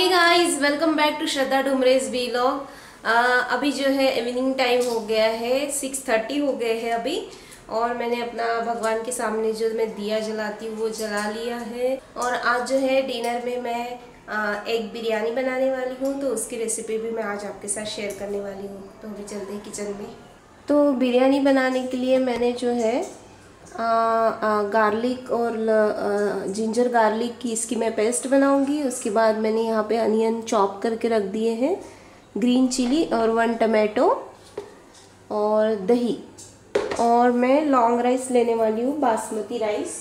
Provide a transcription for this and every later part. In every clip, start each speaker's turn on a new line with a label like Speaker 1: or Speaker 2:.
Speaker 1: Hey guys, welcome back to Shraddha Dumrej vlog. अभी जो है इवनिंग टाइम हो गया है, 6:30 हो गए हैं अभी। और मैंने अपना भगवान के सामने जो मैं दिया जलाती हूँ वो जला लिया है। और आज जो है डिनर में मैं एग बिरयानी बनाने वाली हूँ, तो उसकी रेसिपी भी मैं आज आपके साथ शेयर करने वाली हूँ। तो अभी चलते हैं किचन में। तो बिरयानी बनाने के लिए मैंने जो है गार्लिक और जिंजर गार्लिक की इसकी मैं पेस्ट बनाऊंगी। उसके बाद मैंने यहाँ पे अनियन चॉप करके रख दिए हैं, ग्रीन चिली और 1 टमाटो और दही। और मैं लॉन्ग राइस लेने वाली हूँ, बासमती राइस।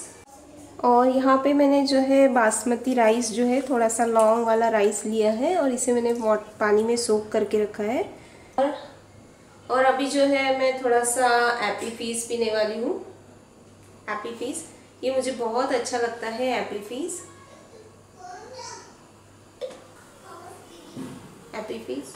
Speaker 1: और यहाँ पे मैंने जो है बासमती राइस जो है थोड़ा सा लॉन्ग वाला राइस लिया है और इसे मैंने पानी में सोक करके रखा है। और अभी जो है मैं थोड़ा सा एप्पी फीस पीने वाली हूँ। एप्पी फीस, ये मुझे बहुत अच्छा लगता है। एप्पी फीस, एप्पी फीस।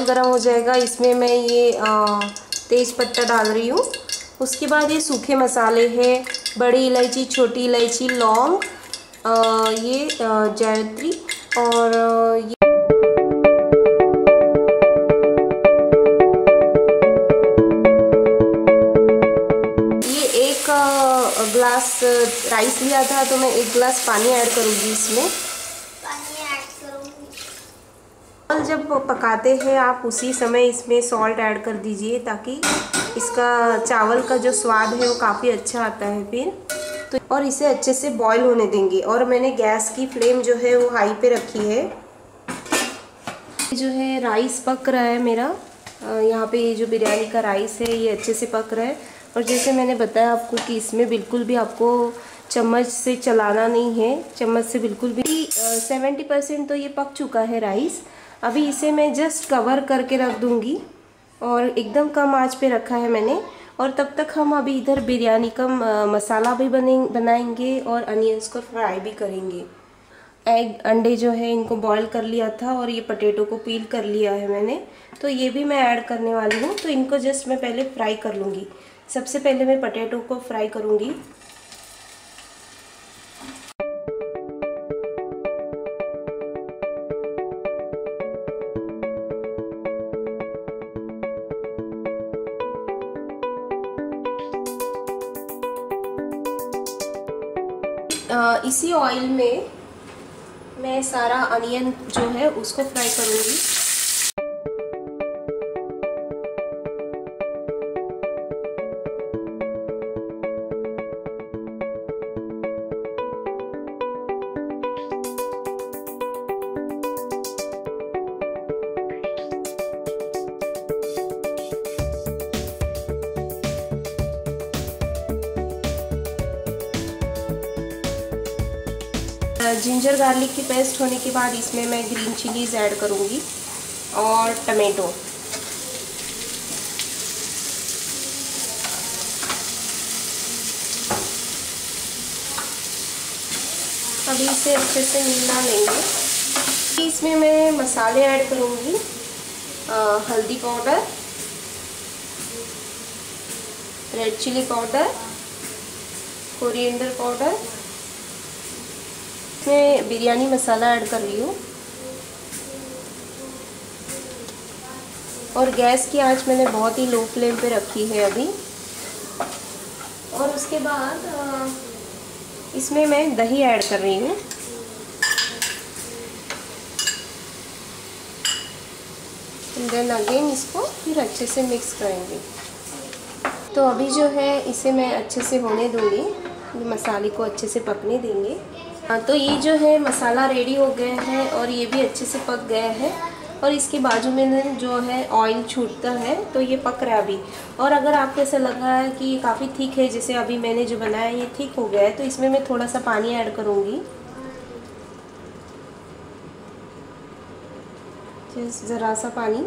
Speaker 1: गरम हो जाएगा, इसमें मैं ये तेज पत्ता डाल रही हूँ। उसके बाद ये सूखे मसाले हैं, बड़ी इलायची, छोटी इलायची, लौंग, ये जावित्री और ये 1 ग्लास राइस लिया था, तो मैं 1 ग्लास पानी ऐड करूँगी इसमें। जब पकाते हैं आप उसी समय इसमें सॉल्ट ऐड कर दीजिए, ताकि इसका चावल का जो स्वाद है वो काफ़ी अच्छा आता है फिर। तो और इसे अच्छे से बॉईल होने देंगे। और मैंने गैस की फ्लेम जो है वो हाई पे रखी है। जो है राइस पक रहा है मेरा, यहाँ पे ये जो बिरयानी का राइस है ये अच्छे से पक रहा है। और जैसे मैंने बताया आपको कि इसमें बिल्कुल भी आपको चम्मच से चलाना नहीं है, चम्मच से बिल्कुल भी। 70% तो ये पक चुका है राइस। अभी इसे मैं जस्ट कवर करके रख दूँगी और एकदम कम आंच पे रखा है मैंने। और तब तक हम अभी इधर बिरयानी का मसाला भी बनाएंगे और अनियंस को फ्राई भी करेंगे। अंडे जो है इनको बॉईल कर लिया था और ये पोटैटो को पील कर लिया है मैंने, तो ये भी मैं ऐड करने वाली हूँ। तो इनको जस्ट मैं पहले फ्राई कर लूँगी। सबसे पहले मैं पोटैटो को फ्राई करूँगी। इसी ऑयल में मैं सारा अनियन जो है उसको फ्राई करूँगी। जिंजर गार्लिक की पेस्ट होने के बाद इसमें मैं ग्रीन चिलीज ऐड करूँगी और टमाटो। अभी इसे अच्छे से मिला लेंगे। इसमें मैं मसाले ऐड करूँगी, हल्दी powder, red chilli powder, coriander powder, मैं बिरयानी मसाला ऐड कर रही हूँ। और गैस की आंच मैंने बहुत ही लो फ्लेम पे रखी है अभी। और उसके बाद इसमें मैं दही ऐड कर रही हूँ। देन अगेन इसको फिर अच्छे से मिक्स करेंगे। तो अभी जो है इसे मैं अच्छे से होने दूँगी, मसाले को अच्छे से पकने देंगे। तो ये जो है मसाला रेडी हो गया है और ये भी अच्छे से पक गया है। और इसके बाजू में जो है ऑयल छूटता है, तो ये पक रहा है अभी। और अगर आपको ऐसा लग रहा है कि ये काफ़ी थिक है, जैसे अभी मैंने जो बनाया ये थिक हो गया है, तो इसमें मैं थोड़ा सा पानी ऐड करूँगी, ज़रा सा पानी।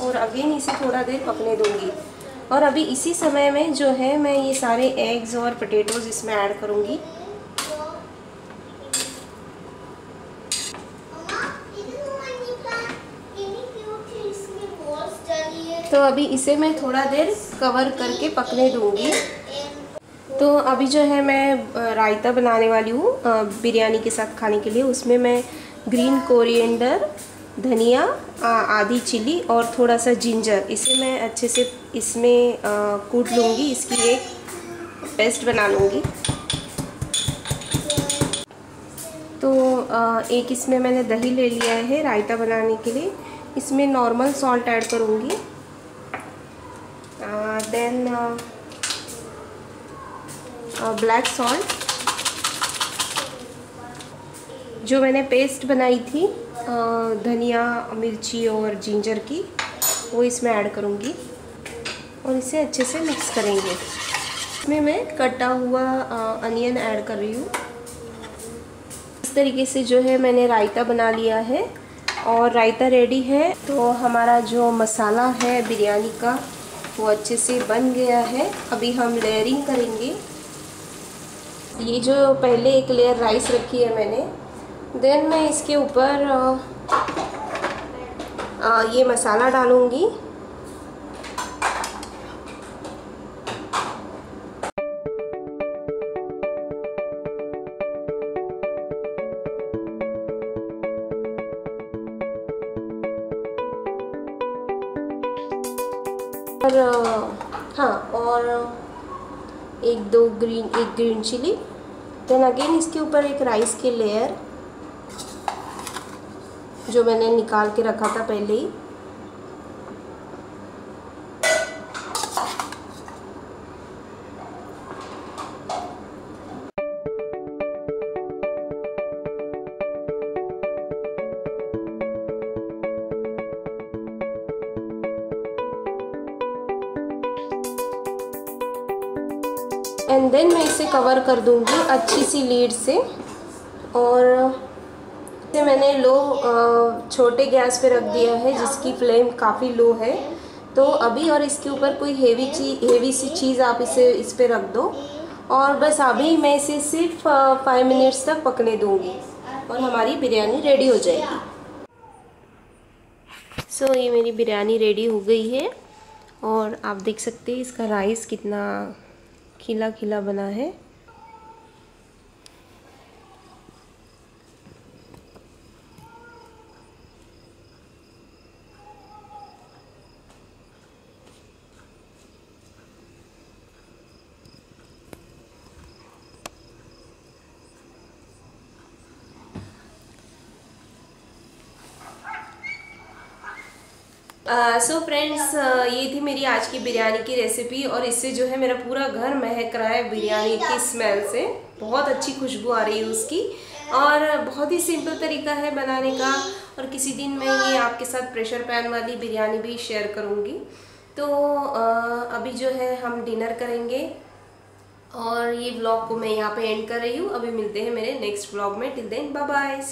Speaker 1: और अगेन इसे थोड़ा देर पकने दूँगी। और अभी इसी समय में जो है मैं ये सारे एग्स और पोटैटोज़ इसमें ऐड करूँगी। तो अभी इसे मैं थोड़ा देर कवर करके पकने दूँगी। तो अभी जो है मैं रायता बनाने वाली हूँ बिरयानी के साथ खाने के लिए। उसमें मैं ग्रीन कोरिएंडर, धनिया, आधी चिली और थोड़ा सा जिंजर, इसे मैं अच्छे से इसमें कूट लूँगी। इसकी एक पेस्ट बना लूँगी। तो एक इसमें मैंने दही ले लिया है रायता बनाने के लिए। इसमें नॉर्मल सॉल्ट ऐड करूँगी। देन ब्लैक सॉल्ट, जो मैंने पेस्ट बनाई थी धनिया, मिर्ची और जिंजर की, वो इसमें ऐड करूँगी और इसे अच्छे से मिक्स करेंगे। इसमें मैं कटा हुआ अनियन ऐड कर रही हूँ। इस तरीके से जो है मैंने रायता बना लिया है और रायता रेडी है। तो हमारा जो मसाला है बिरयानी का वो अच्छे से बन गया है। अभी हम लेयरिंग करेंगे। ये जो पहले एक लेयर राइस रखी है मैंने, देन मैं इसके ऊपर ये मसाला डालूँगी। और हाँ, और एक ग्रीन चिली। देन अगेन इसके ऊपर एक राइस की लेयर जो मैंने निकाल के रखा था पहले ही। एंड देन मैं इसे कवर कर दूंगी अच्छी सी लीड से। और इसे मैंने छोटे गैस पे रख दिया है जिसकी फ्लेम काफ़ी लो है। तो अभी और इसके ऊपर कोई हेवी सी चीज़ आप इस पे रख दो और बस अभी मैं इसे सिर्फ 5 मिनट्स तक पकने दूंगी और हमारी बिरयानी रेडी हो जाएगी। सो ये मेरी बिरयानी रेडी हो गई है और आप देख सकते हैं इसका राइस कितना खिला खिला बना है। सो फ्रेंड्स, ये थी मेरी आज की बिरयानी की रेसिपी और इससे जो है मेरा पूरा घर महक रहा है बिरयानी की स्मेल से। बहुत अच्छी खुशबू आ रही है उसकी और बहुत ही सिंपल तरीका है बनाने का। और किसी दिन मैं ये आपके साथ प्रेशर पैन वाली बिरयानी भी शेयर करूँगी। तो अभी जो है हम डिनर करेंगे और ये व्लॉग को मैं यहाँ पे एंड कर रही हूँ। अभी मिलते हैं मेरे नेक्स्ट व्लॉग में। Till then bye bye.